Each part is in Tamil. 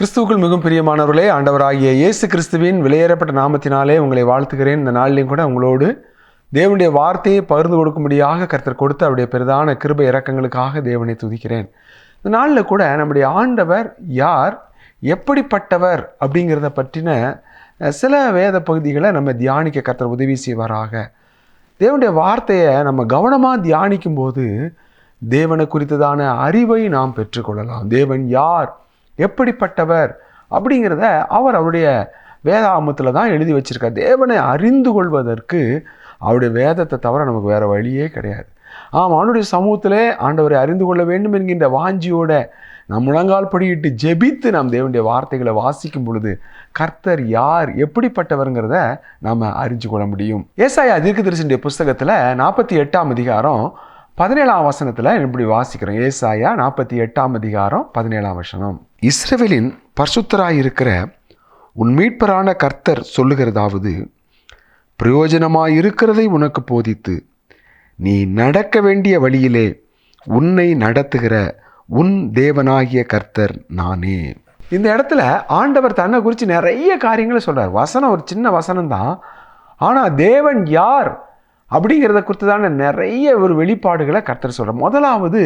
கிறிஸ்துவுக்குள் மிகவும் பிரியமானவர்களே, ஆண்டவராகிய இயேசு கிறிஸ்துவின் விலையேறப்பட்ட நாமத்தினாலே உங்களை வாழ்த்துகிறேன். இந்த நாளிலையும் கூட உங்களோடு தேவனுடைய வார்த்தையை பகிர்ந்து கொடுக்கும்படியாக கர்த்தர் கொடுத்து அவருடைய பெரிதான கிருபை இரக்கங்களுக்காக தேவனை துதிக்கிறேன். இந்த நாளில் கூட நம்முடைய ஆண்டவர் யார், எப்படிப்பட்டவர் அப்படிங்கிறத பற்றின சில வேத பகுதிகளை நம்ம தியானிக்க கர்த்தர் உதவி செய்வாராக. தேவனுடைய வார்த்தையை நம்ம கவனமாக தியானிக்கும் போது தேவனை குறித்ததான அறிவை நாம் பெற்றுக்கொள்ளலாம். தேவன் யார், எப்படிப்பட்டவர் அப்படிங்கிறத அவருடைய வேதாகமத்தில் தான் எழுதி வச்சிருக்கார். தேவனை அறிந்து கொள்வதற்கு அவருடைய வேதத்தை தவிர நமக்கு வேறு வழியே கிடையாது. அவனுடைய சமூகத்திலே ஆண்டவரை அறிந்து கொள்ள வேண்டும் என்கின்ற வாஞ்சியோட நம் முழங்கால் படியிட்டு ஜெபித்து நாம் தேவனுடைய வார்த்தைகளை வாசிக்கும் பொழுது கர்த்தர் யார், எப்படிப்பட்டவருங்கிறத நாம் அறிஞ்சு கொள்ள முடியும். ஏசாயா தீர்க்கதரிசியுடைய புஸ்தகத்தில் 48ஆம் அதிகாரம் 17ஆம் வசனத்தில் இப்படி வாசிக்கிறோம். ஏசாயா 48ஆம் அதிகாரம் 17ஆம் வசனம். இஸ்ரவேலின் பரிசுத்தராயிருக்கிற உன் மீட்பரான கர்த்தர் சொல்லுகிறதாவது, பிரயோஜனமாயிருக்கிறதை உனக்கு போதித்து நீ நடக்க வேண்டிய வழியிலே உன்னை நடத்துகிற உன் தேவனாகிய கர்த்தர் நானே. இந்த இடத்துல ஆண்டவர் தன்னை குறித்து நிறைய காரியங்களை சொல்கிறார். வசனம் ஒரு சின்ன வசனம் தான், ஆனால் தேவன் யார் அப்படிங்கிறத குறித்துதான நிறைய ஒரு வெளிப்பாடுகளை கர்த்தர் சொல்கிறார். முதலாவது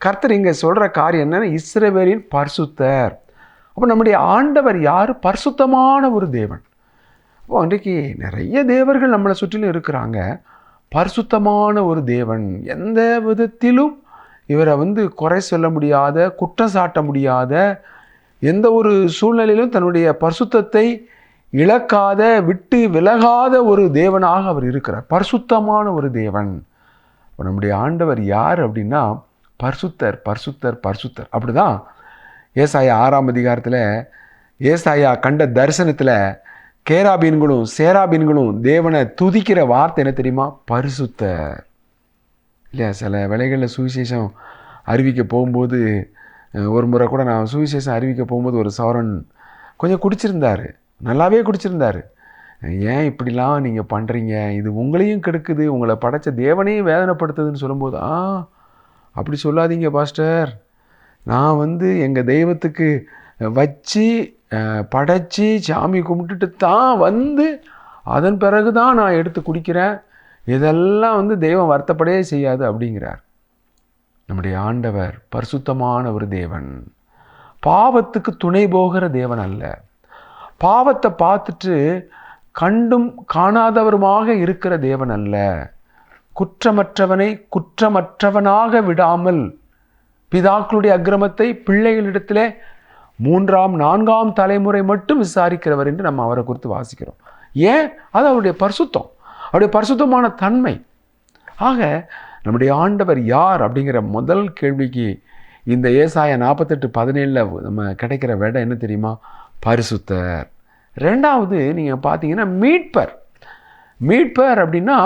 கர்த்தர் இங்கே சொல்கிற காரியம் என்னென்னா, இஸ்ரவேலின் பரிசுத்தர். அப்போ நம்முடைய ஆண்டவர் யார்? பரிசுத்தமான ஒரு தேவன். அப்போ அன்றைக்கு நிறைய தேவர்கள் நம்மளை சுற்றிலும் இருக்கிறாங்க. பரிசுத்தமான ஒரு தேவன், எந்த விதத்திலும் இவரை குறை சொல்ல முடியாத, குற்றம் சாட்ட முடியாத, எந்த ஒரு சூழ்நிலையிலும் தன்னுடைய பரிசுத்தத்தை இழக்காத, விட்டு விலகாத ஒரு தேவனாக அவர் இருக்கிறார். பரிசுத்தமான ஒரு தேவன். இப்போ நம்முடைய ஆண்டவர் யார் அப்படின்னா பரிசுத்தர், பரிசுத்தர், பரிசுத்தர். அப்படிதான் ஏசாயா 6ஆம் அதிகாரத்தில் ஏசாயா கண்ட தரிசனத்தில் கேராபீன்களும் சேராபீன்களும் தேவனை துதிக்கிற வார்த்தை என்ன தெரியுமா? பரிசுத்தர். இல்லையா? சில வேளைகளில் சுவிசேஷம் அறிவிக்க போகும்போது, ஒரு முறை கூட நான் சுவிசேஷம் அறிவிக்க போகும்போது ஒரு சௌரன் கொஞ்சம் குடிச்சிருந்தார், நல்லாவே குடிச்சிருந்தார். ஏன் இப்படிலாம் நீங்கள் பண்ணுறீங்க, இது உங்களையும் கெடுக்குது, உங்களை படைத்த தேவனையும் வேதனைப்படுத்துதுன்னு சொல்லும்போது, அப்படி சொல்லாதீங்க பாஸ்டர், நான் எங்கள் தெய்வத்துக்கு வச்சு படைச்சி சாமி கும்பிட்டுட்டு தான் அதன் பிறகு தான் நான் எடுத்து குடிக்கிறேன், இதெல்லாம் தெய்வம் வருத்தப்படவே செய்யாது அப்படிங்கிறார். நம்முடைய ஆண்டவர் பரிசுத்தமான ஒரு தேவன். பாவத்துக்கு துணை போகிற தேவன் அல்ல. பாவத்தை பார்த்துட்டு கண்டும் காணாதவருமாக இருக்கிற தேவன் அல்ல. குற்றமற்றவனை குற்றமற்றவனாக விடாமல் பிதாக்களுடைய அக்கிரமத்தை பிள்ளைகளிடத்திலே 3ஆம் 4ஆம் தலைமுறை மட்டும் விசாரிக்கிறவர் என்று நம்ம அவரை குறித்து வாசிக்கிறோம். ஏன்? அது அவருடைய பரிசுத்தம், அவருடைய பரிசுத்தமான தன்மை. ஆக நம்முடைய ஆண்டவர் யார் அப்படிங்கிற முதல் கேள்விக்கு இந்த ஏசாயா 48:17 நம்ம கிடைக்கிற விட என்ன தெரியுமா? பரிசுத்தர். ரெண்டாவது நீங்கள் பார்த்தீங்கன்னா மீட்பர். மீட்பர் அப்படின்னா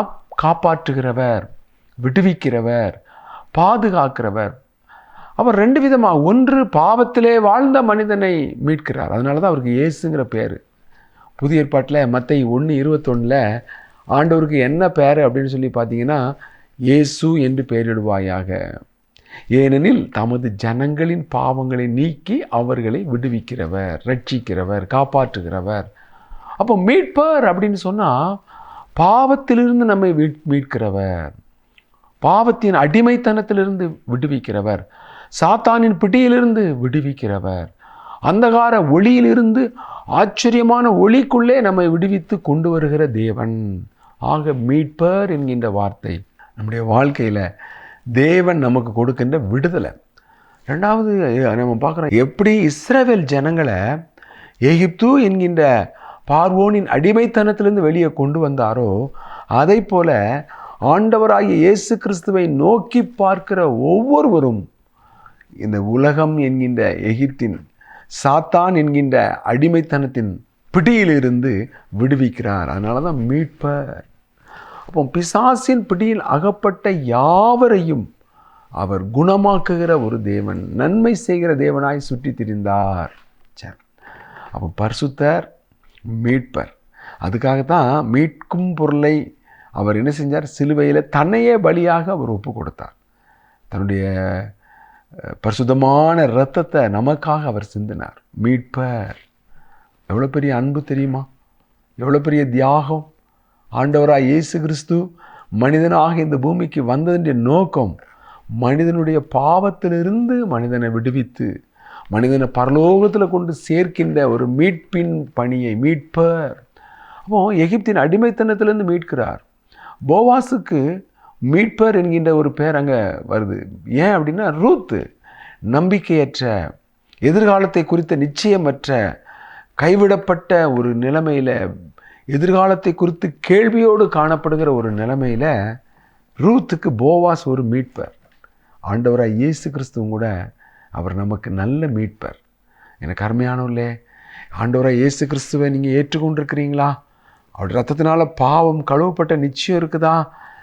காப்பாற்றுகிறவர், விடுவிக்கிறவர், பாதுகாக்கிறவர். அவர் ரெண்டு விதமாக, ஒன்று பாவத்திலே வாழ்ந்த மனிதனை மீட்கிறார், அதனால தான் அவருக்கு இயேசுங்கிற பேர். புதிய ஏற்பாட்டில் மத்தேயு 1:21 ஆண்டவருக்கு என்ன பேர் அப்படின்னு சொல்லி பார்த்தீங்கன்னா, இயேசு என்று பெயரிடுவாயாக, ஏனெனில் தமது ஜனங்களின் பாவங்களை நீக்கி அவர்களை விடுவிக்கிறவர், ரட்சிக்கிறவர், காப்பாற்றுகிறவர். அப்போ மீட்பர் அப்படின்னு சொன்னால் பாவத்திலிருந்து நம்மை மீட்கிறவர், பாவத்தின் அடிமைத்தனத்திலிருந்து விடுவிக்கிறவர், சாத்தானின் பிடியிலிருந்து விடுவிக்கிறவர், அந்தகார ஒளியிலிருந்து ஆச்சரியமான ஒளிக்குள்ளே நம்மை விடுவித்து கொண்டு வருகிற தேவன். ஆக மீட்பர் என்கின்ற வார்த்தை நம்முடைய வாழ்க்கையில் தேவன் நமக்கு கொடுக்கின்ற விடுதலை. ரெண்டாவது நம்ம பார்க்குறோம், எப்படி இஸ்ரவேல் ஜனங்களை எகிப்து என்கின்ற பார்வோனின் அடிமைத்தனத்திலிருந்து வெளியே கொண்டு வந்தாரோ, அதை போல ஆண்டவராகிய இயேசு கிறிஸ்துவை நோக்கி பார்க்கிற ஒவ்வொருவரும் இந்த உலகம் என்கின்ற எகிப்தின், சாத்தான் என்கின்ற அடிமைத்தனத்தின் பிடியிலிருந்து விடுவிக்கிறார். அதனால தான் மீட்பர். அப்போ பிசாசின் பிடியில் அகப்பட்ட யாவரையும் அவர் குணமாக்குகிற ஒரு தேவன், நன்மை செய்கிற தேவனாய் சுற்றி திரிந்தார். சரி, அப்போ பரிசுத்தர், மீட்பர். அதுக்காகத்தான் மீட்கும் பொருளை அவர் என்ன செஞ்சார்? சிலுவையில் தன்னையே பலியாக அவர் ஒப்பு கொடுத்தார். தன்னுடைய பரிசுத்தமான இரத்தத்தை நமக்காக அவர் சிந்தினார். மீட்பர். எவ்வளோ பெரிய அன்பு தெரியுமா? எவ்வளோ பெரிய தியாகம்! ஆண்டவராக இயேசு கிறிஸ்து மனிதனாக இந்த பூமிக்கு வந்ததுடைய நோக்கம் மனிதனுடைய பாவத்திலிருந்து மனிதனை விடுவித்து மனிதனை பரலோகத்தில் கொண்டு சேர்க்கின்ற ஒரு மீட்பின் பணியை மீட்பர். அப்போ எகிப்தின் அடிமைத்தனத்திலிருந்து மீட்கிறார். போவாஸுக்கு மீட்பர் என்கின்ற ஒரு பேர் அங்கே வருது. ஏன் அப்படின்னா, ரூத்து நம்பிக்கையற்ற, எதிர்காலத்தை குறித்த நிச்சயமற்ற, கைவிடப்பட்ட ஒரு நிலைமையில், எதிர்காலத்தை குறித்து கேள்வியோடு காணப்படுகிற ஒரு நிலைமையில் ரூத்துக்கு போவாஸ் ஒரு மீட்பர். ஆண்டவராக இயேசு கிறிஸ்துவும் கூட அவர் நமக்கு நல்ல மீட்பர். எனக்கு அருமையானவர்களே, ஆண்டவராக இயேசு கிறிஸ்துவை நீங்கள் ஏற்றுக்கொண்டிருக்கிறீங்களா? அவருடைய ரத்தத்தினால பாவம் கழுவப்பட்ட நிச்சயம் இருக்குதா?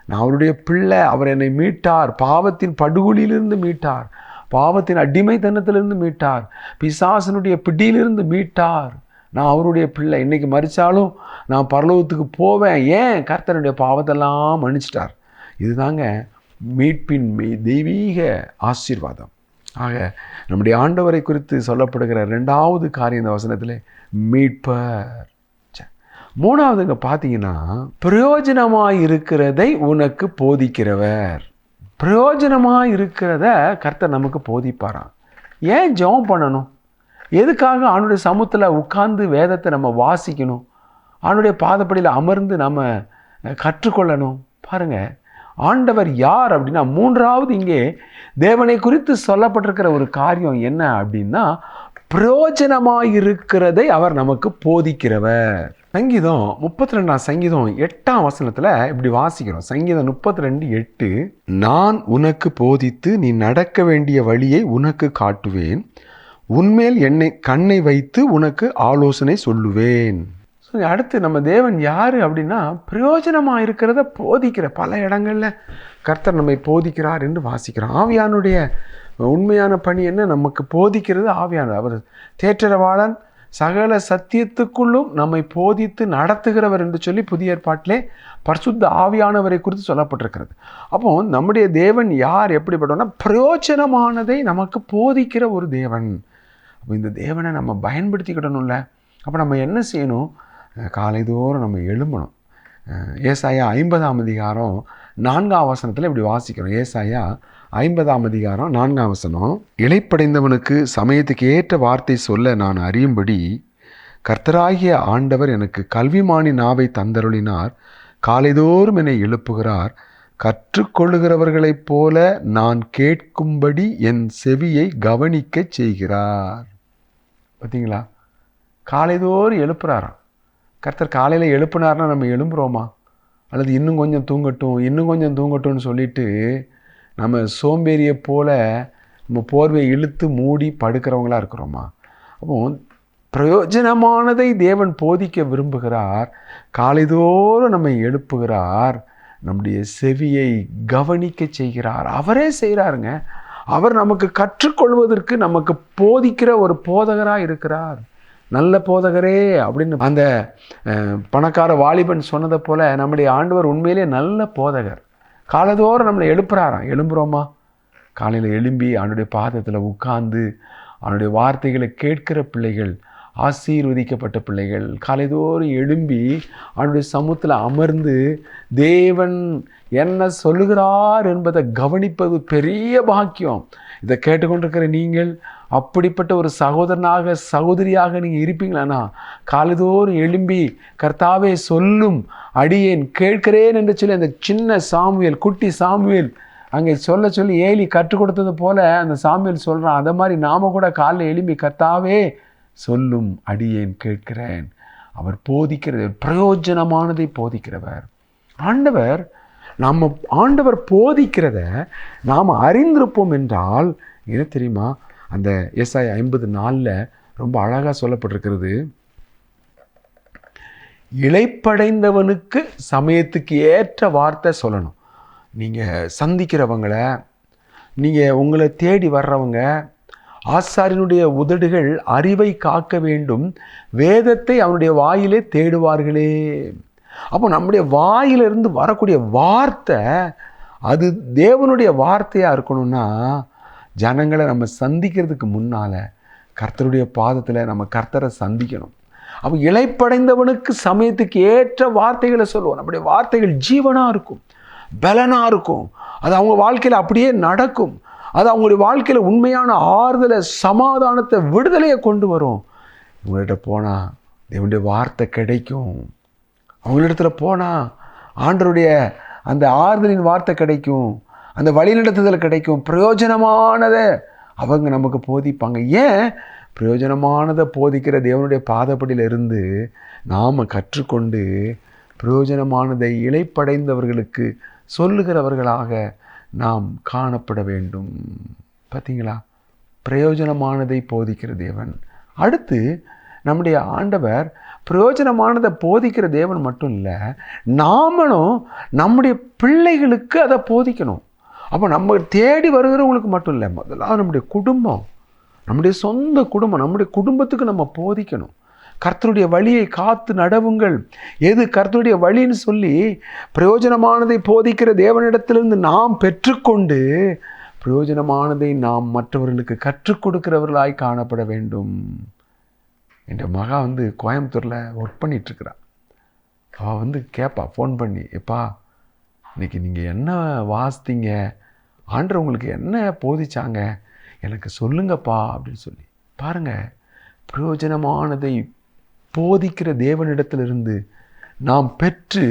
நான் அவருடைய பிள்ளை, அவர் என்னை மீட்டார், பாவத்தின் படுகொலியிலிருந்து மீட்டார், பாவத்தின் அடிமைத்தனத்திலிருந்து மீட்டார், பிசாசனுடைய பிடியிலிருந்து மீட்டார். நான் அவருடைய பிள்ளை, இன்றைக்கி மரித்தாலும் நான் பரலோகத்துக்கு போவேன். ஏன்? கர்த்தருடைய பாவத்தெல்லாம் மன்னிச்சிட்டார். இதுதாங்க மீட்பின் தெய்வீக ஆசீர்வாதம். ஆக நம்முடைய ஆண்டவரை குறித்து சொல்லப்படுகிற 2வது காரியம் இந்த வசனத்தில் மீட்பர். 3வதுங்க பார்த்தீங்கன்னா, பிரயோஜனமாக இருக்கிறதை உனக்கு போதிக்கிறவர். பிரயோஜனமாக இருக்கிறத கர்த்தர் நமக்கு போதிப்பாராம். ஏன் ஜெபம் பண்ணணும்? எதுக்காக அவனுடைய சமூகத்தில் உட்கார்ந்து வேதத்தை நம்ம வாசிக்கணும்? அவனுடைய பாதப்படியில் அமர்ந்து நம்ம கற்றுக்கொள்ளணும்? பாருங்கள், ஆண்டவர் யார் அப்படின்னா, 3வது இங்கே தேவனை குறித்து சொல்லப்பட்டிருக்கிற ஒரு காரியம் என்ன அப்படின்னா, பிரயோஜனமாக இருக்கிறதை அவர் நமக்கு போதிக்கிறவர். சங்கீதம் 32 சங்கீதம் 8 வசனத்தில் இப்படி வாசிக்கிறோம். சங்கீதம் 32:8, நான் உனக்கு போதித்து நீ நடக்க வேண்டிய வழியை உனக்கு காட்டுவேன், உன்மேல் கண்ணை வைத்து உனக்கு ஆலோசனை சொல்லுவேன். ஸோ அடுத்து நம்ம தேவன் யார் அப்படின்னா, பிரயோஜனமாக இருக்கிறத போதிக்கிற. பல இடங்களில் கர்த்தர் நம்மை போதிக்கிறார் என்று வாசிக்கிறோம். ஆவியானுடைய உண்மையான பணி என்ன? நமக்கு போதிக்கிறது ஆவியானவர். அவர் தேற்றரவாளன், சகல சத்தியத்துக்குள்ளும் நம்மை போதித்து நடத்துகிறவர் என்று சொல்லி புதிய ஏற்பாட்டிலே பரிசுத்த ஆவியானவரை குறித்து சொல்லப்பட்டிருக்கிறது. அப்போ நம்முடைய தேவன் யார், எப்படிப்பட்டோம்னா, பிரயோஜனமானதை நமக்கு போதிக்கிற ஒரு தேவன். அப்போ இந்த தேவனை நம்ம பயன்படுத்திக்கிடணும்ல. அப்போ நம்ம என்ன செய்யணும்? காலைதோறும் நம்ம எழும்பணும். ஏசாயா 50ஆம் அதிகாரம் 4ஆம் வசனத்தில் இப்படி வாசிக்கிறோம். ஏசாயா 50ஆம் அதிகாரம் 4ஆம் வசனம், இளைப்படைந்தவனுக்கு சமயத்துக்கு ஏற்ற வார்த்தை சொல்ல நான் அறியும்படி கர்த்தராகிய ஆண்டவர் எனக்கு கல்விமானி நாவை தந்தருளினார், காலைதோறும் என்னை எழுப்புகிறார், கற்றுக்கொள்ளுகிறவர்களைப் போல நான் கேட்கும்படி என் செவியை கவனிக்க செய்கிறார். பார்த்தீங்களா? காலைதோறும் எழுப்புறாராம் கர்த்தர். காலையில் எழுப்புனார்னா நம்ம எழும்புகிறோமா? அல்லது இன்னும் கொஞ்சம் தூங்கட்டும்னு சொல்லிட்டு நம்ம சோம்பேறியை போல் நம்ம போர்வையை இழுத்து மூடி படுக்கிறவங்களா இருக்கிறோமா? அப்போ பிரயோஜனமானதை தேவன் போதிக்க விரும்புகிறார். காலைதோறும் நம்மை எழுப்புகிறார், நம்முடைய செவியை கவனிக்க செய்கிறார். அவரே செய்கிறாருங்க. அவர் நமக்கு கற்றுக்கொள்வதற்கு நமக்கு போதிக்கிற ஒரு போதகராக இருக்கிறார். நல்ல போதகரே அப்படின்னு அந்த பணக்கார வாலிபன் சொன்னதை போல் நம்முடைய ஆண்டவர் உண்மையிலே நல்ல போதகர். காலைதோறும் நம்மளை எழுப்புறாராம். எழும்புகிறோமா? காலையில் எழும்பி அவனுடைய பாதத்தில் உட்கார்ந்து அவனுடைய வார்த்தைகளை கேட்கிற பிள்ளைகள் ஆசீர்வதிக்கப்பட்ட பிள்ளைகள். காலைதோறும் எழும்பி அவனுடைய சமூகத்தில் அமர்ந்து தேவன் என்ன சொல்லுகிறார் என்பதை கவனிப்பது பெரிய பாக்கியம். இதை கேட்டுக்கொண்டிருக்கிற நீங்கள் அப்படிப்பட்ட ஒரு சகோதரனாக சகோதரியாக நீங்கள் இருப்பீங்களாண்ணா, காலைதோறும் எழும்பி கர்த்தாவே சொல்லும், அடியேன் கேட்கிறேன் என்று சொல்லி அந்த சின்ன சாமுவேல், குட்டி சாமுவேல் அங்கே சொல்லி ஏலி கற்றுக் கொடுத்தது போல் அந்த சாமுவேல் சொல்கிறான். அதை மாதிரி நாம் கூட காலையில் எழும்பி கர்த்தாவே சொல்லும், அடியேன் கேட்கிறேன். அவர் போதிக்கிறது, பிரயோஜனமானதை போதிக்கிறவர். ஆண்டவர் போதிக்கிறத நாம் அறிந்திருப்போம் என்றால் என்ன தெரியுமா? அந்த ஏசாயா 54 ரொம்ப அழகாக சொல்லப்பட்டிருக்கிறது, இளைப்படைந்தவனுக்கு சமயத்துக்கு ஏற்ற வார்த்தை சொல்லணும். நீங்கள் சந்திக்கிறவங்களை, நீங்கள் உங்களை தேடி வர்றவங்க, ஆசாரியனுடைய உதடுகள் அறிவை காக்க வேண்டும், வேதத்தை அவனுடைய வாயிலே தேடுவார்களே. அப்போ நம்முடைய வாயிலிருந்து வரக்கூடிய வார்த்தை அது தேவனுடைய வார்த்தையாக இருக்கணும்னா, ஜனங்களை நம்ம சந்திக்கிறதுக்கு முன்னால் கர்த்தருடைய பாதத்தில் நம்ம கர்த்தரை சந்திக்கணும். அப்போ இளைப்படைந்தவனுக்கு சமயத்துக்கு ஏற்ற வார்த்தைகளை சொல்லுவோம். நம்முடைய வார்த்தைகள் ஜீவனாக இருக்கும், பலனாக இருக்கும். அது அவங்க வாழ்க்கையில் அப்படியே நடக்கும். அது அவங்களுடைய வாழ்க்கையில் உண்மையான ஆறுதலை, சமாதானத்தை, விடுதலையை கொண்டு வரும். இவங்கள்ட்ட போனால் தேவனுடைய வார்த்தை கிடைக்கும். அவங்களிடத்துல போனால் ஆண்டவருடைய அந்த ஆறுதலின் வார்த்தை கிடைக்கும், அந்த வழிநடத்துதல் கிடைக்கும். பிரயோஜனமானதை அவங்க நமக்கு போதிப்பாங்க. ஏன்? பிரயோஜனமானதை போதிக்கிற தேவனுடைய பாதப்படியில் இருந்து நாம் கற்றுக்கொண்டு பிரயோஜனமானதை இளைப்படைந்தவர்களுக்கு சொல்லுகிறவர்களாக நாம் காணப்பட வேண்டும். பார்த்தீங்களா? பிரயோஜனமானதை போதிக்கிற தேவன். அடுத்து நம்முடைய ஆண்டவர் பிரயோஜனமானதை போதிக்கிற தேவன் மட்டும் இல்லை, நாமளும் நம்முடைய பிள்ளைகளுக்கு அதை போதிக்கணும். அப்போ நம்ம தேடி வருகிறவங்களுக்கு மட்டும் இல்லை, முதல்ல நம்முடைய குடும்பம், நம்முடைய சொந்த குடும்பம், நம்முடைய குடும்பத்துக்கு நம்ம போதிக்கணும். கர்த்தருடைய வழியை காத்து நடவுங்கள். எது கர்த்தருடைய வழின்னு சொல்லி பிரயோஜனமானதை போதிக்கிற தேவனிடத்திலிருந்து நாம் பெற்றுக்கொண்டு பிரயோஜனமானதை நாம் மற்றவர்களுக்கு கற்றுக் கொடுக்கிறவர்களாய் காணப்பட வேண்டும். என் மகா கோயம்புத்தூரில் ஒர்க் பண்ணிகிட்ருக்கிறாள். அவள் கேட்பா, ஃபோன் பண்ணி, எப்பா இன்றைக்கி நீங்கள் என்ன வாசித்தீங்க, ஆண்டவர் உங்களுக்கு என்ன போதிச்சாங்க, எனக்கு சொல்லுங்கப்பா அப்படின்னு சொல்லி. பாருங்கள், பிரயோஜனமானதை போதிக்கிற தேவனிடத்திலிருந்து நாம் பெற்று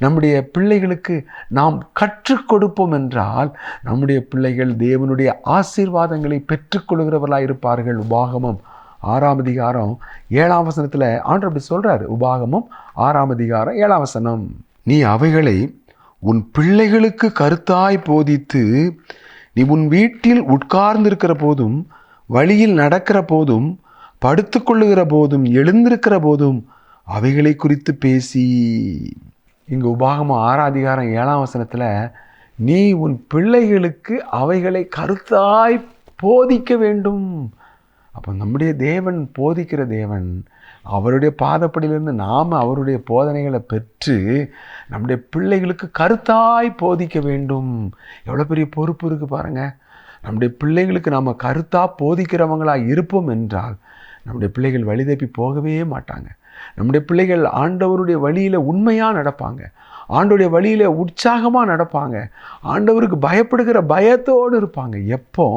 நம்முடைய பிள்ளைகளுக்கு நாம் கற்றுக் கொடுப்போம் என்றால் நம்முடைய பிள்ளைகள் தேவனுடைய ஆசீர்வாதங்களை பெற்றுக்கொள்கிறவர்களாக இருப்பார்கள். உபாகமம் 6ஆம் அதிகாரம் 7ஆம் வசனத்தில் ஆண்டவர் அப்படி சொல்கிறார். உபாகமம் 6ஆம் அதிகாரம் 7ஆம் வசனம், நீ அவைகளை உன் பிள்ளைகளுக்கு கருத்தாய் போதித்து நீ உன் வீட்டில் உட்கார்ந்திருக்கிற போதும், வழியில் நடக்கிற போதும், படுத்துக்கொள்ளுகிற போதும், எழுந்திருக்கிற போதும் அவைகளை குறித்து பேசி. இங்கே உபாகமம் 6ஆம் அதிகாரம் 7ஆம் வசனத்தில் நீ உன் பிள்ளைகளுக்கு அவைகளை கருத்தாய் போதிக்க வேண்டும். அப்போ நம்முடைய தேவன் போதிக்கிற தேவன். அவருடைய பாதப்படியிலிருந்து நாம் அவருடைய போதனைகளை பெற்று நம்முடைய பிள்ளைகளுக்கு கருத்தாய் போதிக்க வேண்டும். எவ்வளோ பெரிய பொறுப்பு இருக்குது பாருங்கள். நம்முடைய பிள்ளைகளுக்கு நாம் கருத்தாக போதிக்கிறவங்களாக இருப்போம் என்றால் நம்முடைய பிள்ளைகள் வழி தப்பி போகவே மாட்டாங்க. நம்முடைய பிள்ளைகள் ஆண்டவருடைய வழியில் உண்மையாக நடப்பாங்க, ஆண்டவருடைய வழியில் உற்சாகமாக நடப்பாங்க, ஆண்டவருக்கு பயப்படுகிற பயத்தோடு இருப்பாங்க. எப்போ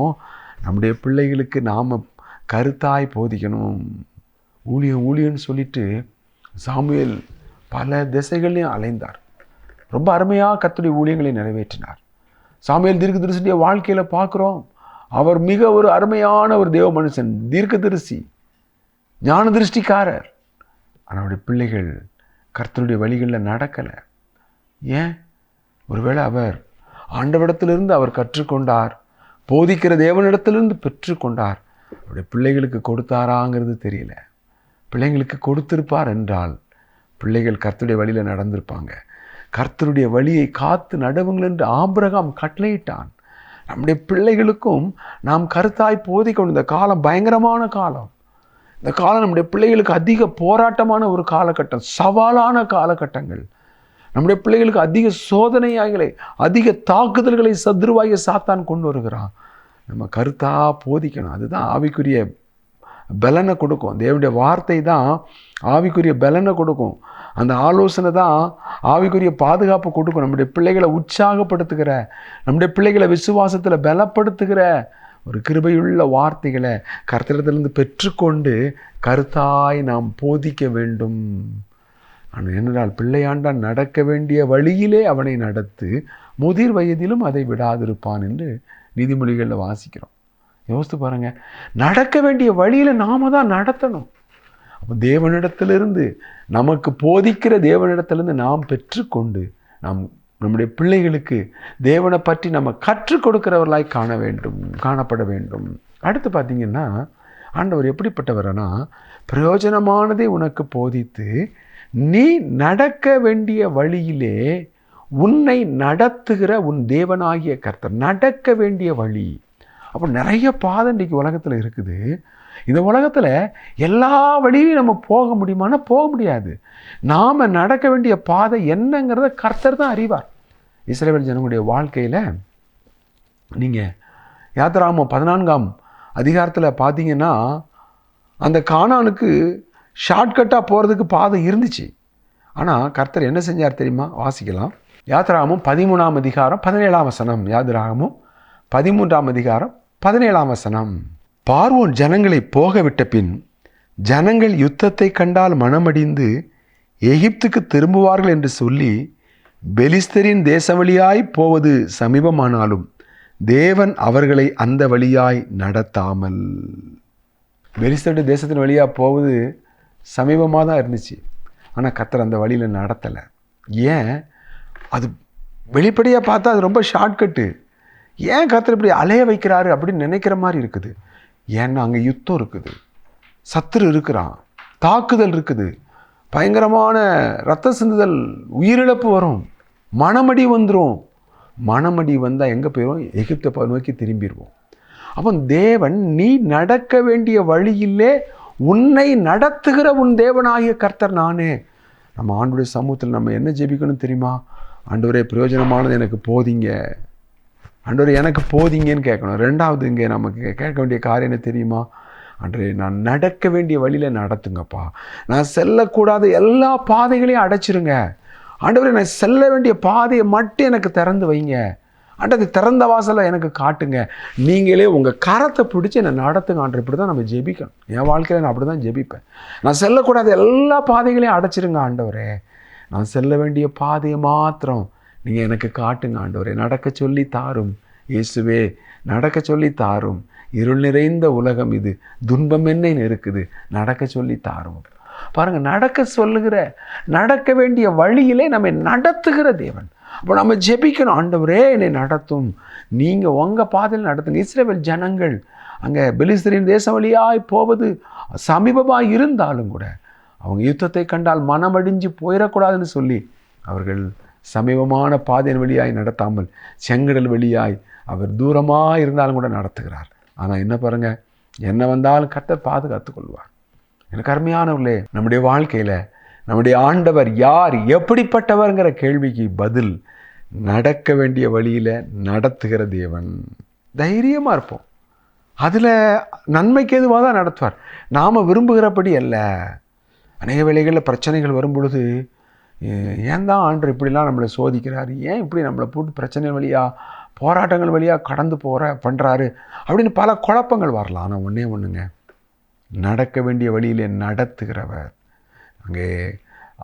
நம்முடைய பிள்ளைகளுக்கு நாம் கருத்தாய் போதிக்கணும். ஊழியன்னு சொல்லிட்டு சாமுவேல் பல திசைகளையும் அலைந்தார். ரொம்ப அருமையாக கர்த்தருடைய ஊழியங்களை நிறைவேற்றினார். சாமுவேல் தீர்க்கதரிசியுடைய வாழ்க்கையில் பார்க்குறோம். அவர் மிக ஒரு அருமையான ஒரு தேவ மனுஷன், தீர்க்கதரிசி, ஞான திருஷ்டிக்காரர். ஆனால் அவருடைய பிள்ளைகள் கர்த்தருடைய வழிகளில் நடக்கலை. ஏன்? ஒருவேளை அவர் ஆண்டவரிடத்திலிருந்து அவர் கற்றுக்கொண்டார், போதிக்கிற தேவனிடத்திலிருந்து பெற்றுக்கொண்டார். அவருடைய பிள்ளைகளுக்கு கொடுத்தாராங்கிறது தெரியல. பிள்ளைங்களுக்கு கொடுத்திருப்பார் என்றால் பிள்ளைகள் கர்த்தருடைய வழியில் நடந்திருப்பாங்க. கர்த்தருடைய வழியை காத்து நடவுங்கள் என்று ஆபிரகாம் கட்டளையிட்டான். நம்முடைய பிள்ளைகளுக்கும் நாம் கருத்தாய் போதிக்கணும். இந்த காலம் பயங்கரமான காலம். இந்த காலம் நம்முடைய பிள்ளைகளுக்கு அதிக போராட்டமான ஒரு காலகட்டம், சவாலான காலகட்டங்கள். நம்முடைய பிள்ளைகளுக்கு அதிக சோதனையாகலை, அதிக தாக்குதல்களை சத்ருவாகிய சாத்தான் கொண்டு வருகிறான். நம்ம கருத்தாக போதிக்கணும். அதுதான் ஆவிக்குரிய பலனை கொடுக்கும். தேவனுடைய வார்த்தை தான் ஆவிக்குரிய பலனை கொடுக்கும். அந்த ஆலோசனை தான் ஆவிக்குரிய பாதுகாப்பு கொடுக்கும். நம்முடைய பிள்ளைகளை உற்சாகப்படுத்துகிற, நம்முடைய பிள்ளைகளை விசுவாசத்தில் பலப்படுத்துகிற ஒரு கிருபையுள்ள வார்த்தைகளை கர்த்தரிடத்திலிருந்து பெற்றுக்கொண்டு கருத்தாய் நாம் போதிக்க வேண்டும். ஆனால் என்னென்றால் பிள்ளையாண்டான் நடக்க வேண்டிய வழியிலே அவனை நடத்து, முதிர் வயதிலும் அதை விடாதிருப்பான் என்று நீதிமொழிகளில் வாசிக்கிறோம். யோசித்து பாருங்கள், நடக்க வேண்டிய வழியில் நாம் தான் நடத்தணும். அப்போ தேவனிடத்திலிருந்து நமக்கு போதிக்கிற தேவனிடத்திலிருந்து நாம் பெற்றுக்கொண்டு நம்முடைய பிள்ளைகளுக்கு தேவனை பற்றி நம்ம கற்றுக் கொடுக்கிறவர்களாய் காணப்பட வேண்டும். அடுத்து பார்த்திங்கன்னா ஆண்டவர் எப்படிப்பட்டவரனா, பிரயோஜனமானதை உனக்கு போதித்து நீ நடக்க வேண்டிய வழியிலே உன்னை நடத்துகிற உன் தேவனாகிய கர்த்தர். நடக்க வேண்டிய வழி. அப்போ நிறைய பாதை இன்றைக்கி உலகத்தில் இருக்குது. இந்த உலகத்தில் எல்லா வழியிலையும் நம்ம போக முடியுமானா போக முடியாது. நாம் நடக்க வேண்டிய பாதை என்னங்கிறத கர்த்தர் தான் அறிவார். இஸ்ரவேல் ஜனங்களுடைய வாழ்க்கையில் நீங்கள் யாத்திராகமம் 14ஆம் அதிகாரத்தில் பார்த்தீங்கன்னா அந்த கானானுக்கு ஷார்ட்கட்டாக போகிறதுக்கு பாதை இருந்துச்சு. ஆனால் கர்த்தர் என்ன செஞ்சார் தெரியுமா? வாசிக்கலாம். யாத்ராகமம் 13ஆம் அதிகாரம் 17ஆம் வசனம். யாத்ராகமம் 13ஆம் அதிகாரம் 17ஆம் வசனம். பார்வோன் ஜனங்களை போக விட்ட பின் ஜனங்கள் யுத்தத்தை கண்டால் மனமடிந்து எகிப்துக்கு திரும்புவார்கள் என்று சொல்லி பெலிஸ்தரின் தேச வழியாய் போவது சமீபமானாலும் தேவன் அவர்களை அந்த வழியாய் நடத்தாமல். பெலிஸ்தருடைய தேசத்தின் வழியாக போவது சமீபமாக தான் இருந்துச்சு. ஆனால் கர்த்தர் அந்த வழியில் நடத்தலை. ஏன்? அது வெளிப்படையாக பார்த்தா அது ரொம்ப ஷார்ட்கட்டு. ஏன் கர்த்தர் இப்படி அலைய வைக்கிறாரு அப்படின்னு நினைக்கிற மாதிரி இருக்குது. ஏன்னா அங்கே யுத்தம் இருக்குது, சத்துரு இருக்கிறான், தாக்குதல் இருக்குது, பயங்கரமான ரத்த சிந்துதல், உயிரிழப்பு வரும், மனமடி வந்துடும். மனமடி வந்தால் எங்கே போயிடும்? எகிப்தை நோக்கி திரும்பிடுவோம். அப்போ தேவன் நீ நடக்க வேண்டிய வழியிலே உன்னை நடத்துகிற உன் தேவனாகிய கர்த்தர் நானே. நம்ம ஆண்டவருடைய சமூகத்தில் நம்ம என்ன ஜெபிக்கணும் தெரியுமா? ஆண்டவரே பிரயோஜனமானது எனக்கு போதிங்க, ஆண்டவரே எனக்கு போதிங்கன்னு கேட்கணும். ரெண்டாவது இங்கே நமக்கு கேட்க வேண்டிய காரியம் என்ன தெரியுமா? ஆண்டவரே நான் நடக்க வேண்டிய வழியில் நடத்துங்கப்பா. நான் செல்லக்கூடாத எல்லா பாதைகளையும் அடைச்சிருங்க. ஆண்டவரே நான் செல்ல வேண்டிய பாதையை மட்டும் எனக்கு திறந்து வைங்க. ஆண்டது திறந்த வாசலை எனக்கு காட்டுங்க. நீங்களே உங்கள் கரத்தை பிடிச்சி என்னை நடத்துங்க ஆண்டவர். இப்படி தான் நம்ம ஜெபிக்கணும். என் வாழ்க்கையில் நான் அப்படி தான் ஜெபிப்பேன். நான் செல்லக்கூடாத எல்லா பாதைகளையும் அடைச்சிருங்க ஆண்டவரே. நான் செல்ல வேண்டிய பாதையை மாத்திரம் நீங்கள் எனக்கு காட்டுங்க ஆண்டவரே. நடக்க சொல்லி தாரும் இயேசுவே, நடக்க சொல்லி தாரும். இருள் நிறைந்த உலகம் இது, துன்பம் என்ன இருக்குது, நடக்க சொல்லி தாரும். பாருங்கள், நடக்க சொல்லுகிற, நடக்க வேண்டிய வழியிலே நம்மை நடத்துகிற தேவன். அப்போ நம்ம ஜெபிக்கணும், ஆண்டவரே என்னை நடத்தும், நீங்கள் உங்கள் பாதையில் நடத்துங்க. இஸ்ரவேல் ஜனங்கள் அங்கே பெலிஸ்தரின் தேசம் வழியாய் போவது சமீபமாக இருந்தாலும் கூட அவங்க யுத்தத்தை கண்டால் மனமடிஞ்சு போயிடக்கூடாதுன்னு சொல்லி அவர்கள் சமீபமான பாதையின் வழியாய் நடத்தாமல் செங்கடல் வழியாய் அவர் தூரமாக இருந்தாலும் கூட நடத்துகிறார். ஆனால் என்ன பாருங்கள், என்ன வந்தாலும் கர்த்தர் பாதுகாத்துக் கொள்வார். எனக்கு அருமையானவர்களே, நம்முடைய வாழ்க்கையில் நம்முடைய ஆண்டவர் யார், எப்படிப்பட்டவர்ங்கிற கேள்விக்கு பதில் நடக்க வேண்டிய வழியில் நடத்துகிற தேவன். தைரியமாக இருப்போம். அதில் நன்மைக்கு எதுவாக தான் நடத்துவார், நாம் விரும்புகிறபடி அல்ல. அநேக வேளைகளில் பிரச்சனைகள் வரும் பொழுது ஏன் தான் ஆண்டவர் இப்படிலாம் நம்மளை சோதிக்கிறார், ஏன் இப்படி நம்மளை போட்டு பிரச்சனை வழியாக போராட்டங்கள் வழியாக கடந்து பண்ணுறாரு அப்படின்னு பல குழப்பங்கள் வரலாம். ஆனால் ஒன்றே ஒன்றுங்க, நடக்க வேண்டிய வழியிலே நடத்துகிறவர். அங்கே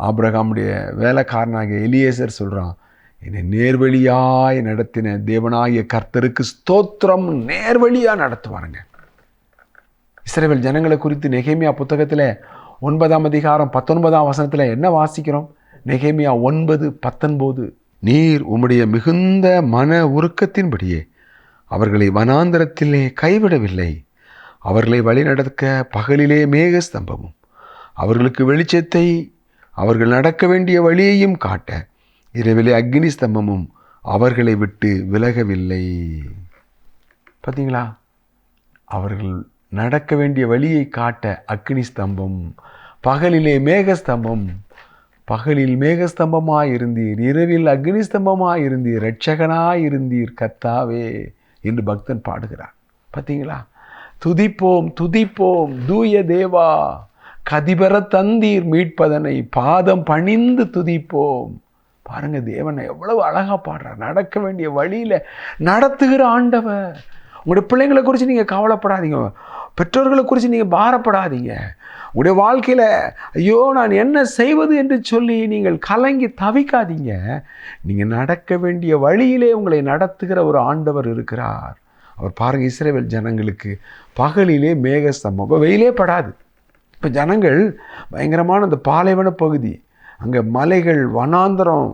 ஆபிரகாமுடைய வேலைக்காரனாகிய எலியேசர் சொல்கிறான், என்னை நேர்வழியாய் நடத்தின தேவனாகிய கர்த்தருக்கு ஸ்தோத்திரம். நேர்வழியாக நடத்துவாருங்க. இஸ்ரவேல் ஜனங்களை குறித்து நெகேமியா புத்தகத்தில் 9ஆம் அதிகாரம் 19ஆம் வசனத்தில் என்ன வாசிக்கிறோம்? நெகேமியா 9:19, நீர் உம்முடைய மிகுந்த மன உருக்கத்தின்படியே அவர்களை வனாந்தரத்திலே கைவிடவில்லை. அவர்களை வழிநடக்க பகலிலே மேகஸ்தம்பமும் அவர்களுக்கு வெளிச்சத்தை அவர்கள் நடக்க வேண்டிய வழியையும் காட்ட இரவிலே அக்னி ஸ்தம்பமும் அவர்களை விட்டு விலகவில்லை. பார்த்தீங்களா? அவர்கள் நடக்க வேண்டிய வழியை காட்ட அக்னி ஸ்தம்பம், பகலிலே மேகஸ்தம்பம். பகலில் மேகஸ்தம்பமாயிருந்தீர், இரவில் அக்னி ஸ்தம்பமாயிருந்தீர், இரட்சகனாயிருந்தீர் கர்த்தாவே என்று பக்தன் பாடுகிறார். பார்த்தீங்களா? துதிப்போம் துதிப்போம் தூய தேவா, கதிபர தந்தீர் மீட்பதனை, பாதம் பணிந்து துதிப்போம். பாருங்க, தேவனை எவ்வளவு அழகா பாடுறார். நடக்க வேண்டிய வழியில நடத்துகிற ஆண்டவர். உங்களுடைய பிள்ளைங்களை குறித்து நீங்கள் கவலைப்படாதீங்க, பெற்றோர்களை குறித்து நீங்கள் பாரப்படாதீங்க. உங்களுடைய வாழ்க்கையில் ஐயோ நான் என்ன செய்வது என்று சொல்லி நீங்கள் கலங்கி தவிக்காதீங்க. நீங்கள் நடக்க வேண்டிய வழியிலே உங்களை நடத்துகிற ஒரு ஆண்டவர் இருக்கிறார். அவர் பாருங்கள், இஸ்ரவேல் ஜனங்களுக்கு பகலிலே மேகஸ்தம்பம், இப்போ வெயிலே படாது. இப்போ ஜனங்கள் பயங்கரமான அந்த பாலைவன பகுதி, அங்கே மலைகள், வனாந்தரம்,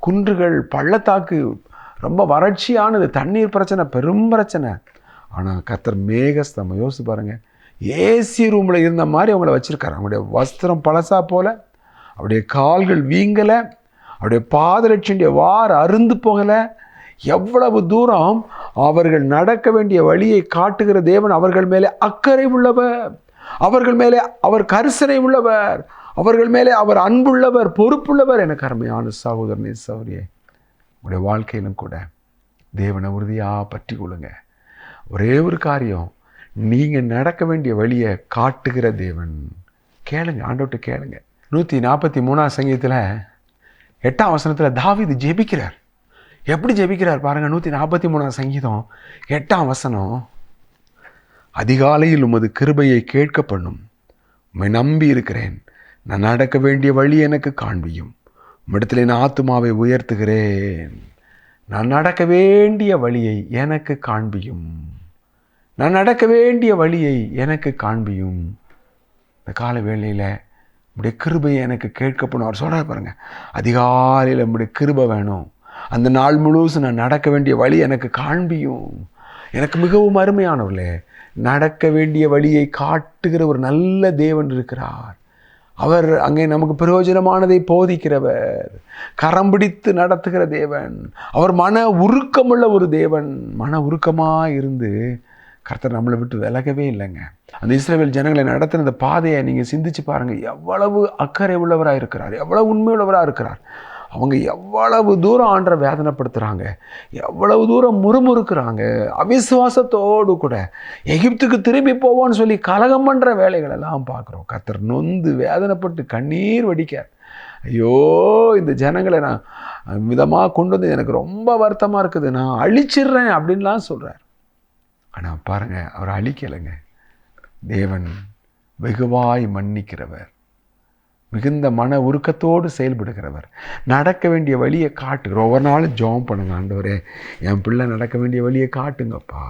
குன்றுகள், பள்ளத்தாக்கு, ரொம்ப வறட்சியானது, தண்ணீர் பிரச்சனை, பெரும் பிரச்சனை. ஆனால் கர்த்தர் மேகஸ்தம்பம். யோசிச்சு பாருங்கள், ஏசி ரூமில் இருந்த மாதிரி அவங்கள வச்சுருக்காரு. அவங்களுடைய வஸ்திரம் பழசா போல, அவருடைய கால்கள் வீங்கலை, அவருடைய பாதரட்சியுடைய வார் அருந்து போகலை. எவ்வளவு தூரம் அவர்கள் நடக்க வேண்டிய வழியை காட்டுகிற தேவன் அவர்கள் மேலே அக்கறை உள்ளவர், அவர்கள் மேலே அவர் கரிசனை உள்ளவர், அவர்கள் மேலே அவர் அன்புள்ளவர், பொறுப்புள்ளவர். எனக்கு அருமையான சகோதரனே சகோதரியே, உங்களுடைய வாழ்க்கையிலும் கூட தேவனை உறுதியாக பற்றி கொள்ளுங்க. ஒரே ஒரு காரியம், நீங்கள் நடக்க வேண்டிய வழியை காட்டுகிற தேவன். கேளுங்க, ஆண்டவர்கிட்ட கேளுங்க. 143 சங்கீதத்தில் 8ஆம் வசனத்தில் தாவீது ஜெபிக்கிறார். எப்படி ஜெபிக்கிறார் பாருங்கள். 143 சங்கீதம் 8ஆம் வசனம். அதிகாலையில் உமது கிருபையை கேட்க பண்ணும், உம்மை நம்பி இருக்கிறேன், நான் நடக்க வேண்டிய வழி எனக்கு காண்பியும், உம்மிடத்தில் என் ஆத்துமாவை உயர்த்துகிறேன். நான் நடக்க வேண்டிய வழியை எனக்கு காண்பியும், நான் நடக்க வேண்டிய வழியை எனக்கு காண்பியும். இந்த கால வேளையில் உம்முடைய கிருபையை எனக்கு கேட்கப்படும். அவர் சொல்கிறார் பாருங்கள், அதிகாலையில் உம்முடைய கிருபை வேணும், அந்த நாள் முழுசும் நான் நடக்க வேண்டிய வழி எனக்கு காண்பியும். எனக்கு மிகவும் அருமையானவர்களே, நடக்க வேண்டிய வழியை காட்டுகிற ஒரு நல்ல தேவன் இருக்கிறார். அவர் அங்கே நமக்கு பிரயோஜனமானதை போதிக்கிறவர், கரம் பிடித்து நடத்துகிற தேவன். அவர் மன உருக்கமுள்ள ஒரு தேவன். மன உருக்கமாக இருந்து கர்த்தர் நம்மளை விட்டு விலகவே இல்லைங்க. அந்த இஸ்ரவேல் ஜனங்களை நடத்தின அந்த பாதையை நீங்கள் சிந்திச்சு பாருங்கள். எவ்வளவு அக்கறை உள்ளவராக இருக்கிறார், எவ்வளவு உண்மையுள்ளவராக இருக்கிறார். அவங்க எவ்வளவு தூரம் ஆண்டரை வேதனைப்படுத்துகிறாங்க, எவ்வளவு தூரம் முறுமுறுக்கிறாங்க. அவிசுவாசத்தோடு கூட எகிப்துக்கு திரும்பி போவோன்னு சொல்லி கலகம் பண்ணுற வேலைகளெல்லாம் பார்க்குறோம். கர்த்தர் நொந்து வேதனைப்பட்டு கண்ணீர் வடிக்கார். ஐயோ, இந்த ஜனங்களை நான் விதமாக கொண்டு வந்து எனக்கு ரொம்ப வருத்தமாக இருக்குது, நான் அழிச்சிடுறேன் அப்படின்லாம் சொல்கிறார். ஆனால் பாருங்கள், அவர் அழிக்கலைங்க. தேவன் வெகுவாய் மன்னிக்கிறவர், மிகுந்த மன உருக்கத்தோடு செயல்படுகிறவர், நடக்க வேண்டிய வழியை காட்டுகிறோம். ஒவ்வொரு நாளும் ஜெபம் பண்ணுங்க, ஆண்டவரே என் பிள்ளை நடக்க வேண்டிய வழியை காட்டுங்கப்பா,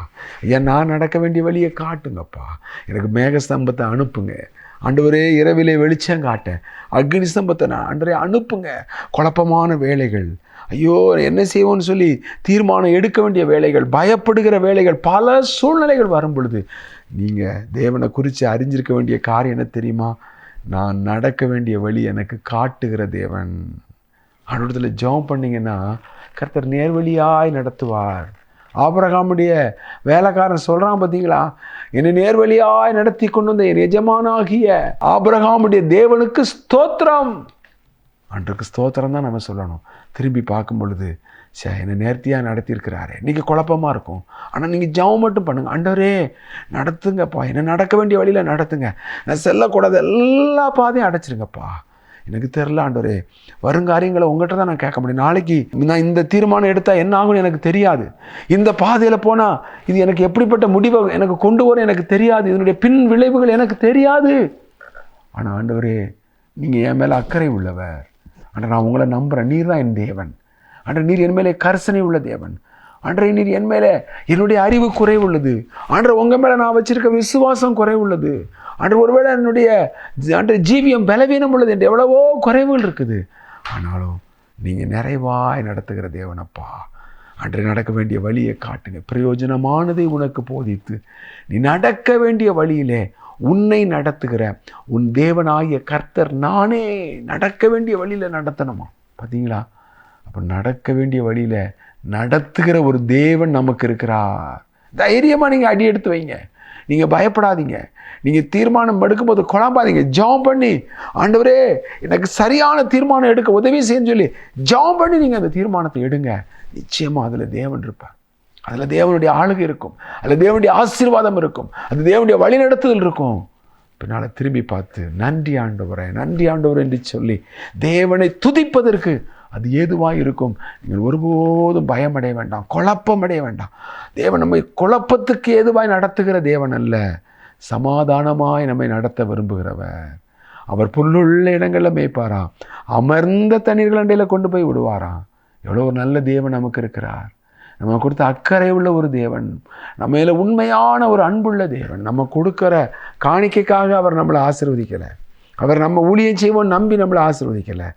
ஏன் நான் நடக்க வேண்டிய வழியை காட்டுங்கப்பா, எனக்கு மேகஸ்தம்பத்தை அனுப்புங்க ஆண்டவரே, இரவிலே வெளிச்சம் காட்ட அக்னி ஸ்தம்பத்தை நான் ஆண்டவரே அனுப்புங்க. குழப்பமான வேலைகள், ஐயோ என்ன செய்வோன்னு சொல்லி தீர்மானம் எடுக்க வேண்டிய வேலைகள், பயப்படுகிற வேலைகள், பல சூழ்நிலைகள் வரும் பொழுது நீங்கள் தேவனை குறித்து அறிஞ்சிருக்க வேண்டிய காரியம் என்ன தெரியுமா? நான் நடக்க வேண்டிய வழி எனக்கு காட்டுகிற தேவன். அவனிடத்தில் ஜெபம் பண்ணிங்கன்னா கர்த்தர் நேர்வழியாய் நடத்துவார். ஆபிரகாமுடைய வேலைக்காரன் சொல்கிறான் பார்த்தீங்களா, என்னை நேர்வழியாய் நடத்தி கொண்டு வந்த என் எஜமானாகிய ஆபிரகாமுடைய தேவனுக்கு ஸ்தோத்திரம். அன்றைக்கு ஸ்தோத்திரம் தான் நம்ம சொல்லணும். திரும்பி பார்க்கும் பொழுது என்னை நேர்த்தியாக நடத்தியிருக்கிறாரே. நீங்கள் குழப்பமாக இருக்கும், ஆனால் நீங்கள் ஜெபம் மட்டும் பண்ணுங்கள். ஆண்டவரே நடத்துங்கப்பா, என்னை நடக்க வேண்டிய வழியில் நடத்துங்க, நான் செல்லக்கூடாது எல்லா பாதையும் அடைச்சிருங்கப்பா. எனக்கு தெரில ஆண்டவரே, வருங்காரியங்களை உங்கள்கிட்ட தான் நான் கேட்க முடியும். நாளைக்கு நான் இந்த தீர்மானம் எடுத்தால் என்ன ஆகும்னு எனக்கு தெரியாது, இந்த பாதையில் போனால் இது எனக்கு எப்படிப்பட்ட முடிவை எனக்கு கொண்டு வரும் எனக்கு தெரியாது, இதனுடைய பின் விளைவுகள் எனக்கு தெரியாது. ஆனால் ஆண்டவரே நீங்கள் என் மேலே அக்கறை உள்ளவர். ஆனால் நான் உங்களை நம்புகிறேன், நீர் தான் என் தேவன். அன்றை நீர் என் மேலே கரிசனை உள்ள தேவன். அன்றை நீர் என் மேலே என்னுடைய அறிவு குறைவுள்ளது. அன்றை உங்கள் மேலே நான் வச்சிருக்க விசுவாசம் குறைவுள்ளது. அன்று ஒருவேளை என்னுடைய அன்றைய ஜீவியம் பலவீனம் உள்ளது என்று எவ்வளவோ குறைவுகள் இருக்குது. ஆனாலும் நீங்கள் நிறைவாய் நடத்துகிற தேவனப்பா. அன்றை நடக்க வேண்டிய வழியை காட்டுங்க, பிரயோஜனமானதை உனக்கு போதித்து நீ நடக்க வேண்டிய வழியிலே உன்னை நடத்துகிற உன் தேவனாகிய கர்த்தர் நானே. நடக்க வேண்டிய வழியில் நடத்தணுமா? பார்த்தீங்களா? அப்போ நடக்க வேண்டிய வழியில் நடத்துகிற ஒரு தேவன் நமக்கு இருக்கிறார். தைரியமாக நீங்கள் அடி எடுத்து வைங்க, நீங்கள் பயப்படாதீங்க, நீங்கள் தீர்மானம் எடுக்கும்போது குழம்பாதீங்க. ஜெபம் பண்ணி ஆண்டவரே எனக்கு சரியான தீர்மானம் எடுக்க உதவி செய்யன்னு சொல்லி ஜெபம் பண்ணி நீங்கள் அந்த தீர்மானத்தை எடுங்க. நிச்சயமாக அதில் தேவன் இருப்பார், அதில் தேவனுடைய ஆளுகை இருக்கும், அதில் தேவனுடைய ஆசீர்வாதம் இருக்கும், அது தேவனுடைய வழிநடத்துதல் இருக்கும். பின்னால் திரும்பி பார்த்து நன்றி ஆண்டவரே, நன்றி ஆண்டவரே என்று சொல்லி தேவனை துதிப்பதற்கு அது ஏதுவாக இருக்கும். நீங்கள் ஒருபோதும் பயமடைய வேண்டாம், குழப்பமடைய வேண்டாம். தேவன் நம்மை குழப்பத்துக்கு ஏதுவாய் நடத்துகிற தேவன் அல்ல, சமாதானமாய் நம்மை நடத்த விரும்புகிறவர். அவர் புல்லுள்ள இடங்களில் மேய்ப்பாராம், அமர்ந்த தண்ணீர்கள் அண்டையில் கொண்டு போய் விடுவாராம். எவ்வளோ ஒரு நல்ல தேவன் நமக்கு இருக்கிறார். நம்ம கொடுத்த அக்கறை உள்ள ஒரு தேவன், நம்ம மேலே உண்மையான ஒரு அன்புள்ள தேவன். நம்ம கொடுக்குற காணிக்கைக்காக அவர் நம்மளை ஆசீர்வதிக்கலை, அவர் நம்ம ஊழியம் செய்வோம் நம்பி நம்மளை ஆசீர்வதிக்கலை.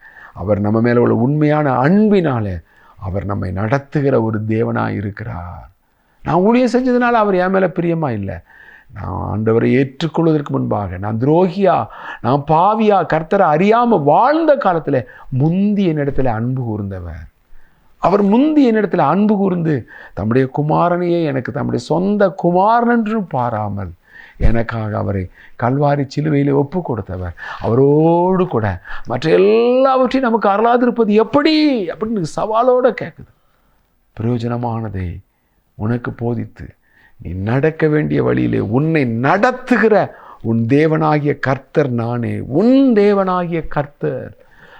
அவர் நம்ம மேலே உள்ள உண்மையான அன்பினாலே அவர் நம்மை நடத்துகிற ஒரு தேவனாக இருக்கிறார். நான் ஊழியம் செஞ்சதுனால அவர் என் மேலே பிரியமாக இல்லை. நான் ஆண்டவரை ஏற்றுக்கொள்வதற்கு முன்பாக நான் துரோகியா, நான் பாவியா, கர்த்தரை அறியாமல் வாழ்ந்த காலத்தில் முந்தி என்னிடத்தில் அன்பு கூர்ந்தவர். அவர் முந்தி என்னிடத்தில் அன்பு கூர்ந்து தம்முடைய குமாரனையே எனக்கு தம்முடைய சொந்த குமாரன் என்று பாராமல் எனக்காக அவரை கல்வாரி சிலுவையில் ஒப்பு கொடுத்தவர். அவரோடு கூட மற்ற எல்லாவற்றையும் நமக்கு அருளாதிருப்பது எப்படி அப்படின்னு சவாலோடு கேட்குது. பிரயோஜனமானதை உனக்கு போதித்து நீ நடக்க வேண்டிய வழியிலே உன்னை நடத்துகிற உன் தேவனாகிய கர்த்தர் நானே. உன் தேவனாகிய கர்த்தர்.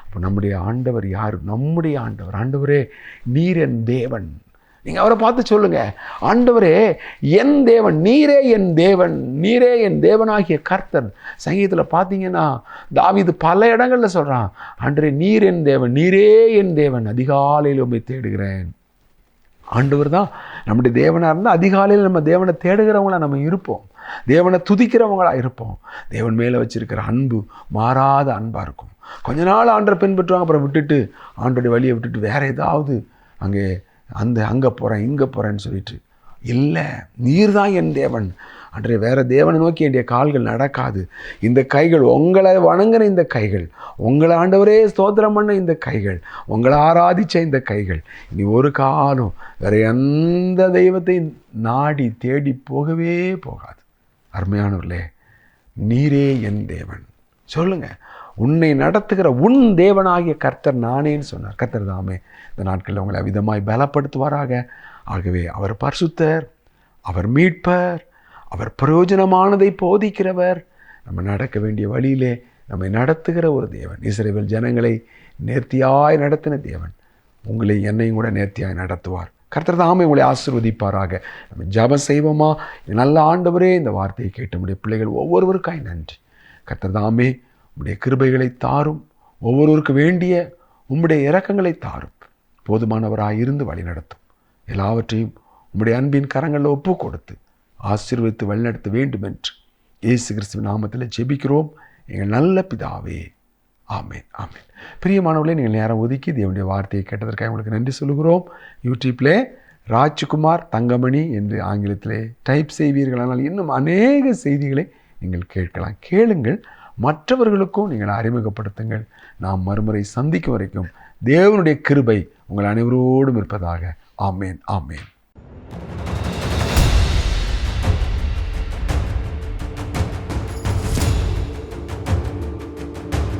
அப்போ நம்முடைய ஆண்டவர் யார்? நம்முடைய ஆண்டவர். ஆண்டவரே, நீர் என் தேவன். நீங்கள் அவரை பார்த்து சொல்லுங்க, ஆண்டவரே என் தேவன், நீரே என் தேவன், நீரே என் தேவனாகிய கர்த்தர். சங்கீதத்தில் பார்த்தீங்கன்னா தாவீது பல இடங்களில் சொல்கிறான், ஆண்டவரே நீர் என் தேவன், நீரே என் தேவன், அதிகாலையில் உம்மை தேடுகிறேன். ஆண்டவர் தான் நம்முடைய தேவனாக இருந்தால் அதிகாலையில் நம்ம தேவனை தேடுகிறவங்களா நம்ம இருப்போம், தேவனை துதிக்கிறவங்களா இருப்போம். தேவன் மேலே வச்சிருக்கிற அன்பு மாறாத அன்பாக இருக்கும். கொஞ்ச நாள் ஆண்டரை பின்பற்றுவாங்க, அப்புறம் விட்டுட்டு ஆண்டோடைய வழியை விட்டுட்டு வேறு ஏதாவது அங்கே போகிறேன் இங்கே போகிறேன்னு சொல்லிட்டு, இல்லை, நீர் தான் என் தேவன். அன்றைய வேறு தேவனை நோக்கி என்னுடைய கால்கள் நடக்காது. இந்த கைகள் உங்களை வணங்கின இந்த கைகள், உங்களை ஆண்டவரே ஸ்தோத்திரம் பண்ண இந்த கைகள், உங்களை ஆராதித்த இந்த கைகள் இனி ஒரு காலம் வேறு எந்த தெய்வத்தை நாடி தேடி போகவே போகாது. அருமையானவர்களே, நீரே என் தேவன். சொல்லுங்க, உன்னை நடத்துகிற உன் தேவனாகிய கர்த்தர் நானேன்னு சொன்னார். கர்த்தர் தாமே இந்த நாட்களில் உங்களை அவிதமாய் பலப்படுத்துவாராக. ஆகவே அவர் பரிசுத்தர், அவர் மீட்பர், அவர் பிரயோஜனமானதை போதிக்கிறவர், நம்ம நடக்க வேண்டிய வழியிலே நம்மை நடத்துகிற ஒரு தேவன். இஸ்ரவேல் ஜனங்களை நேர்த்தியாய் நடத்தின தேவன் உங்களை என்னையும் கூட நேர்த்தியாய் நடத்துவார். கர்த்தர் தாமே உங்களை ஆசீர்வதிப்பாராக. நம்ம ஜெபம் செய்வோமா? நல்ல ஆண்டவரே, இந்த வார்த்தையை கேட்ட நம்முடைய பிள்ளைகள் ஒவ்வொருவருக்காய் நன்றி. கர்த்தர் தாமே உம்முடைய கிருபைகளை தாரும், ஒவ்வொருவருக்கு வேண்டிய உம்முடைய இரக்கங்களை தாரும், போதுமானவராய் இருந்து வழி நடத்தும். எல்லாவற்றையும் உம்முடைய அன்பின் கரங்களில் ஒப்பு கொடுத்து ஆசீர்வதித்து வழிநடத்த வேண்டும் என்று இயேசு கிறிஸ்துவின் நாமத்தில் ஜெபிக்கிறோம் எங்கள் நல்ல பிதாவே. ஆமேன், ஆமேன். பிரியமானவர்களே, நீங்கள் நேரம் ஒதுக்கி தேவனுடைய வார்த்தையை கேட்டதற்காக உங்களுக்கு நன்றி சொல்கிறோம். யூடியூப்பில் ராஜ்குமார் தங்கமணி என்று ஆங்கிலத்திலே டைப் செய்வீர்கள். ஆனால் இன்னும் அநேக செய்திகளை நீங்கள் கேட்கலாம். கேளுங்கள், மற்றவர்களுக்கும் நீங்கள் அறிமுகப்படுத்துங்கள். நாம் மறுமுறை சந்திக்கும் வரைக்கும் தேவனுடைய கிருபை உங்கள் அனைவரோடும் இருப்பதாக. ஆமேன், ஆமேன்.